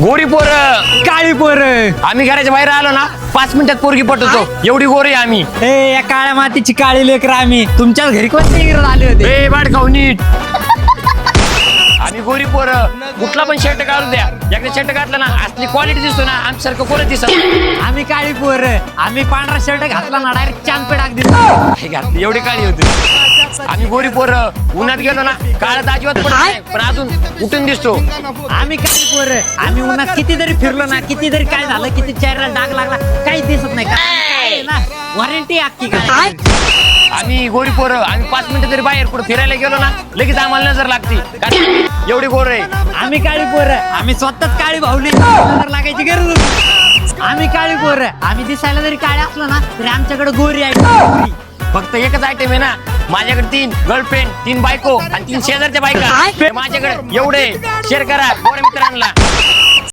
गोरी पोर, काळी पोर. आम्ही घराच्या बाहेर आलो ना 5 मिनिटात पोरगी पटवतो, एवढी गोरी आहे आम्ही. ए या काळ्या मातीची काळी लेकर आम्ही तुमच्याच घरी कोणते इंग्रज आले होते. ए बाड खाऊ नीट. आम्ही गोरी पोर, कुठला पण शर्ट काढू द्या, एकदा शर्ट घातला ना असली क्वालिटी दिसतो ना, आमच्यासारखं कोण दिसत. आम्ही काळी पोर, आम्ही पांढरा शर्ट घातला ना डायरेक्ट चांद पे टाक दिली. एवढी काळी होती. आम्ही गोरी पोर उन्हात गेलो ना काळात अजिबात पडत नाही, पण अजून उठून दिसतो. आम्ही काळी पोर, आम्ही उन्हात किती जरी फिरलो ना, किती जरी काय झालं, किती चेहऱ्याला डाग लागला काही दिसत नाही. काय आहे ना वॉरंटी अख्खी काय. आम्ही गोरी पोर, आम्ही 5 मिनिटं तरी बाहेर कुठे फिरायला गेलो ना लगेच आम्हाला नजर लागते, कारण एवढी गोर आहे. आम्ही काळी पोर, आम्ही स्वतःच काळी भावली, नजर लागायची गरज नाही. आम्ही काळी पोर, आम्ही दिसायला जरी काळे असलो ना तरी आमच्याकडे गोरी आहे. फक्त एकच आयटम आहे ना, माझ्याकडे 3 गर्लफ्रेंड, 3 बायको आणि 3 शेजारच्या बायका. माझ्याकडे एवढे शेअर करा गोऱ्या मित्रांना.